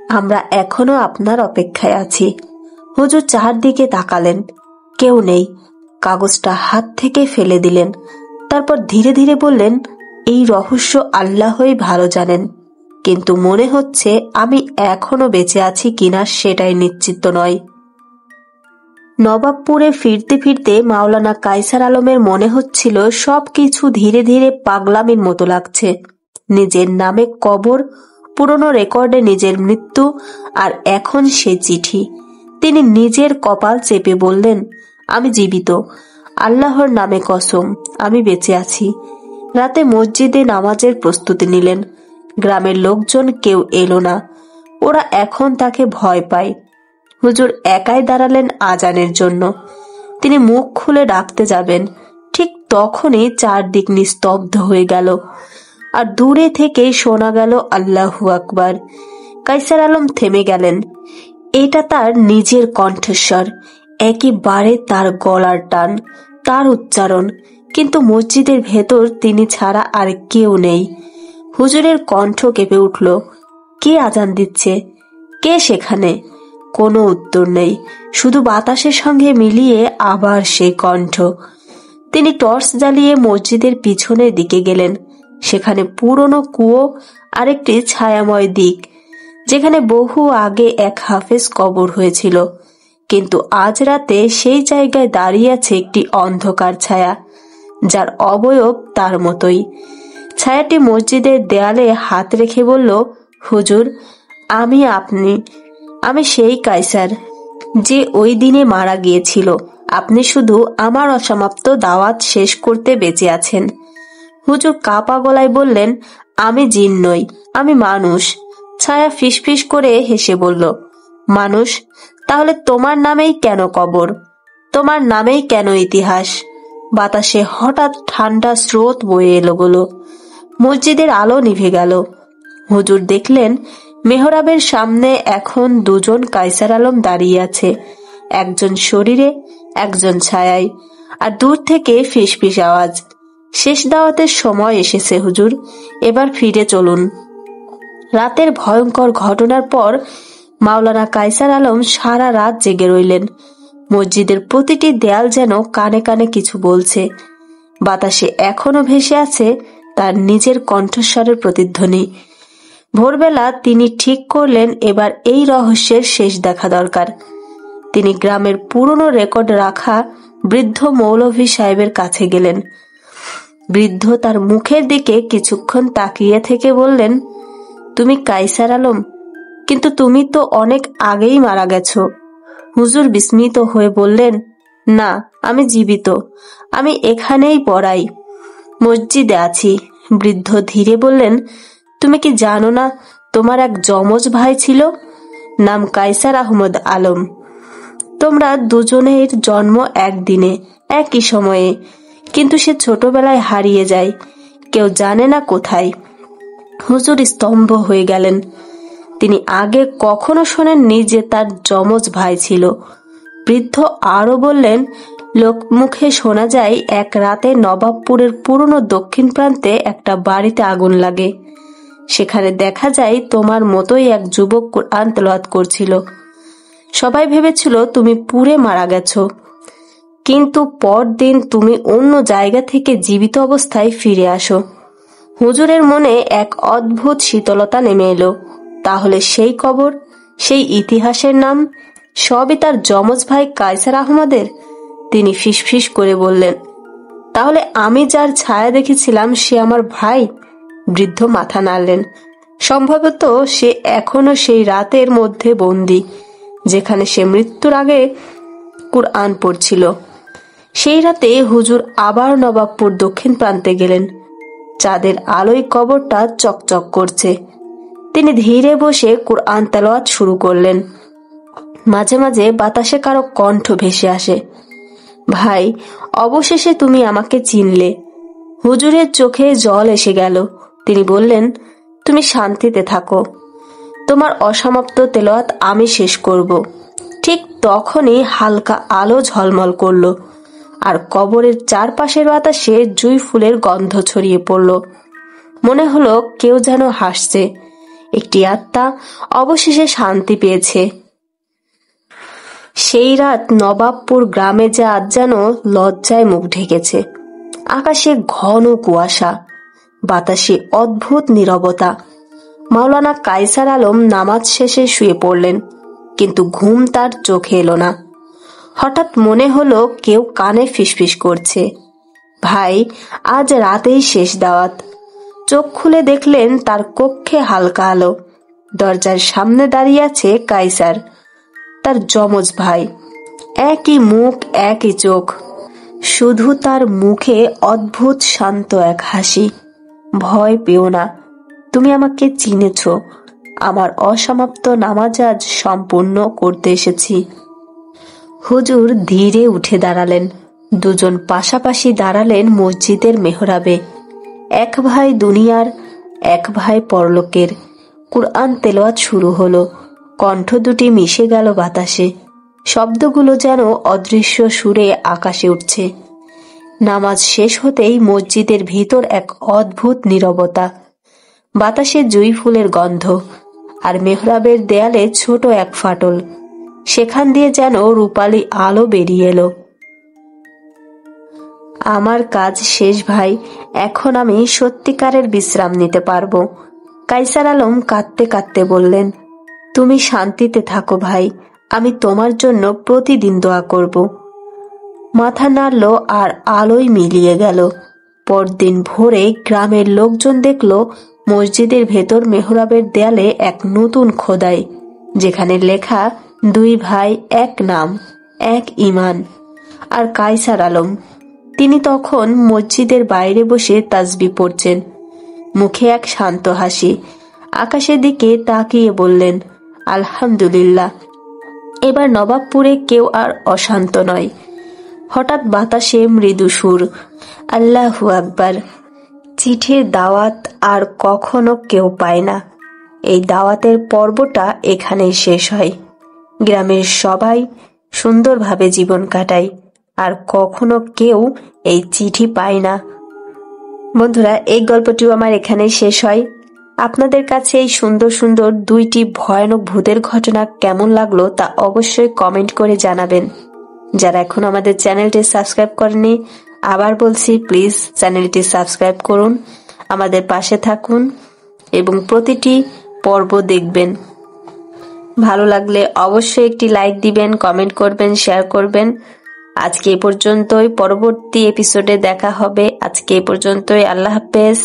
আমরা এখনো আপনার অপেক্ষায় আছি। হুজুর চারদিকে তাকালেন, কেউ নেই। কাগজটা হাত থেকে ফেলে দিলেন। তারপর ধীরে ধীরে বললেন, এই রহস্য আল্লাহই ভালো জানেন, কিন্তু মনে হচ্ছে আমি এখনো বেঁচে আছি কিনা সেটাই নিশ্চিত নয়। নবাবপুরে ফিরতে ফিরতে মাওলানা কায়সার আলমের মনে হচ্ছিল সবকিছু ধীরে ধীরে পাগলামির মতো লাগছে। নিজের নামে কবর, পুরনো রেকর্ডে নিজের মৃত্যু, আর এখন সে চিঠি। তিনি নিজের কপাল চেপে বললেন, আমি জীবিত, আল্লাহর নামে কসম, আমি বেঁচে আছি। রাতে মসজিদে নামাজের প্রস্তুতি নিলেন। গ্রামের লোকজন কেউ এলো না। ওরা এখন তাকে ভয় পায়। হুজুর একাই দাঁড়ালেন আজানের জন্য। তিনি মুখ খুলে ডাকতে যাবেন, ঠিক তখনই চারদিক নিস্তব্ধ হয়ে গেল, আর দূরে থেকেই শোনা গেল আল্লাহু আকবার। কায়সার আলম থেমে গেলেন। এটা তার নিজের কণ্ঠস্বর, একেবারে তার গলার টান, তার উচ্চারণ, কিন্তু মসজিদের ভেতর তিনি ছাড়া আর কেউ নেই। হুজুরের কণ্ঠ কেঁপে উঠল, কে আজান দিচ্ছে? কে সেখানে? কোনো উত্তর নেই, শুধু বাতাসের সঙ্গে মিলিয়ে আবার সেই কণ্ঠ। তিনি টর্চ জ্বালিয়ে মসজিদের পিছনের দিকে গেলেন। সেখানে পুরনো কুয়ো আর একটি ছায়াময় দিক, যেখানে বহু আগে এক হাফেজ কবর হয়েছিল। কিন্তু আজ রাতে সেই জায়গায় দাঁড়িয়ে আছে একটি অন্ধকার ছায়া, যার অবয়ব তার মতোই। ছায়াটি মসজিদের দেয়ালে হাত রেখে বলল, হুজুর, আমি সেই কায়সার, যে ওই দিনে মারা গিয়েছিল। আপনি শুধু আমার অসমাপ্ত দাওয়াত শেষ করতে বেঁচে আছেন। হুজুর কাঁপা গলায় বললেন, আমি জিন নই, আমি মানুষ। ছায়া ফিসফিস করে হেসে বলল, মানুষ? তাহলে তোমার নামেই কেন কবর, তোমার নামেই কেন ইতিহাস? বাতাসে হঠাৎ ঠান্ডা স্রোত বয়ে এলো গেলো। মসজিদের আলো নিভে গেল। হুজুর দেখলেন মেহরাবের সামনে এখন দুজন কায়সার আলম দাঁড়িয়ে আছে, একজন শরীরে একজন ছায়ায়, আর দূর থেকে ফিসফিস আওয়াজ, শেষ দাওয়াতের সময় এসেছে হুজুর, এবার ফিরে চলুন। রাতের ভয়ঙ্কর ঘটনার পর মাওলানা কায়সার আলম সারা রাত জেগে রইলেন। মসজিদের প্রতিটি দেয়াল যেন কানে কানে কিছু বলছে। বাতাসে এখনো ভেসে আছে তার নিজের কণ্ঠস্বরের প্রতিধ্বনি। ভোরবেলা তিনি ঠিক করলেন এবার এই রহস্যের শেষ দেখা দরকার। তিনি গ্রামের পুরনো রেকর্ড রাখা বৃদ্ধ মৌলভী সাহেবের কাছে গেলেন। বৃদ্ধ তার মুখের দিকে কিছুক্ষণ তাকিয়ে থেকে বললেন, তুমি কায়সার আলম, কিন্তু তুমি তো অনেক আগেই মারা গেছো। হুজুর বিস্মিত হয়ে বললেন, না, আমি জীবিত, আমি এখানেই পড়াই, মসজিদে আছি। বৃদ্ধ ধীরে বললেন, তুমি কি জানো না তোমার এক যমজ ভাই ছিল, নাম কায়সার আহমদ আলম। তোমরা দুজনের জন্ম একদিনে একই সময়ে, কিন্তু সে ছোটবেলায় হারিয়ে যায়, কেউ জানে না কোথায়। হুজুর স্তম্ভ হয়ে গেলেন। তিনি আগে কখনো শোনেননি যে তার যমজ ভাই ছিল। বৃদ্ধ আরো বললেন, লোকমুখে শোনা যায় এক রাতে নবাবপুরের পুরনো দক্ষিণ প্রান্তে একটা বাড়িতে আগুন লাগে। সেখানে দেখা যায় তোমার মতোই এক যুবক কোরআন তেলাওয়াত করছিল। সবাই ভেবেছিল তুমি পুড়ে মারা গেছো, কিন্তু পরদিন তুমি অন্য জায়গা থেকে জীবিত অবস্থায় ফিরে আসো। হুজুরের মনে এক অদ্ভুত শীতলতা নেমে এলো। তাহলে সেই কবর, সেই ইতিহাসের নাম সবই তার যমজ ভাই কায়সার আহমদের। তিনি ফিসফিস করে বললেন, তাহলে আমি যার ছায়া দেখেছিলাম সে আমার ভাই? বৃদ্ধ মাথা নাড়লেন। সম্ভবত সে এখনো সেই রাতের মধ্যে বন্দী, যেখানে সে মৃত্যুর আগে কুরআন পড়ছিল। সেই রাতে হুজুর আবার নবাবপুর দক্ষিণ প্রান্তে গেলেন। চাঁদের আলোয় কবরটা চকচক করছে। তিনি ধীরে বসে কুরআন তেলাওয়াত শুরু করলেন। মাঝে মাঝে বাতাসে কারো কণ্ঠ ভেসে আসে, ভাই, অবশেষে তুমি আমাকে চিনলে। হুজুরের চোখে জল এসে গেল। তিনি বললেন, তুমি শান্তিতে থাকো, তোমার অসমাপ্ত তেলাওয়াত আমি শেষ করব। ঠিক তখনই হালকা আলো ঝলমল করল, আর কবরের চারপাশের বাতাসে জুঁই ফুলের গন্ধ ছড়িয়ে পড়ল। মনে হলো কেউ যেন হাসছে। একটি আত্মা অবশেষে শান্তি পেয়েছে। সেই রাত নবাবপুর গ্রামে যে আজ যেন লজ্জায় মুখ ঢেকেছে। আকাশে ঘন কুয়াশা, বাতাসে অদ্ভুত নীরবতা। মাওলানা কায়সার আলম নামাজ শেষে শুয়ে পড়লেন, কিন্তু ঘুম তার চোখে এলো না। হঠাৎ মনে হলো কেউ কানে ফিসফিস করছে, ভাই, আজ রাতেই শেষ দাওয়াত। চোখ খুলে দেখলেন তার কক্ষে হালকা আলো। দরজার সামনে দাঁড়িয়ে আছে কায়সার, তার যমজ ভাই। একই মুখ, একই চোখ, শুধু তার মুখে অদ্ভুত শান্ত এক হাসি। ভয় পেও না, তুমি আমাকে চিনেছ। আমার অসমাপ্ত নামাজ আজ সম্পূর্ণ করতে এসেছি। হুজুর ধীরে উঠে দাঁড়ালেন। দুজন পাশাপাশি দাঁড়ালেন মসজিদের মেহরাবে। এক ভাই দুনিয়ার, এক ভাই পরলোকের। কুরআন তেলাওয়াত শুরু হলো। কণ্ঠ দুটি মিশে গেল বাতাসে। শব্দগুলো যেন অদৃশ্য সুরে আকাশে উঠছে। নামাজ শেষ হতেই মসজিদের ভিতর এক অদ্ভুত নীরবতা। বাতাসে জুঁই ফুলের গন্ধ, আর মেহরাবের দেয়ালে ছোট এক ফাটল, সেখান দিয়ে যেন রূপালী আলো বেরিয়ে এলো। আমার কাজ শেষ ভাই, এখন আমি সত্যিকারের বিশ্রাম নিতে পারবো। কায়সার আলম কাঁদতে কাঁদতে বললেন, তুমি শান্তিতে থাকো ভাই, আমি তোমার জন্য প্রতিদিন দোয়া করব। মাথা নাড়ল আর আলোয় মিলিয়ে গেল। পরদিন ভোরে গ্রামের লোকজন দেখল মসজিদের ভেতর মেহরাবের দেয়ালে এক নতুন খোদাই, যেখানে লেখা দুই ভাই, এক নাম, এক ঈমান। আর কায়সার আলম, তিনি তখন মসজিদের বাইরে বসে তাসবিহ পড়ছেন, মুখে এক শান্ত হাসি। আকাশের দিকে তাকিয়ে বললেন, আলহামদুলিল্লাহ, এবার নবাবপুরে কেউ আর অশান্ত নয়। হঠাৎ বাতাসে মৃদু সুর, আল্লাহু আকবার। চিঠির দাওয়াত আর কখনো কেউ পায় না। এই দাওয়াতের পর্বটা এখানেই শেষ হয়। গ্রামের সবাই সুন্দরভাবে জীবন কাটায়, আর কখনো কেউ এই চিঠি পায় না। বন্ধুরা, এই গল্পটিও আমার এখানেই শেষ হয়। আপনাদের কাছে এই সুন্দর সুন্দর 2টি ভয়ানক ভূতের ঘটনা কেমন লাগলো তা অবশ্যই কমেন্ট করে জানাবেন। যারা এখন আমাদের চ্যানেলটি সাবস্ক্রাইব করেনি, আবার বলছি প্লিজ চ্যানেলটি সাবস্ক্রাইব করুন, আমাদের পাশে থাকুন এবং প্রতিটি পর্ব দেখবেন। ভালো লাগলে অবশ্যই একটি লাইক দিবেন, কমেন্ট করবেন, শেয়ার করবেন। আজকে এই পর্যন্তই, পরবর্তী এপিসোডে দেখা হবে। আজকে এই পর্যন্তই, আল্লাহ হাফেজ।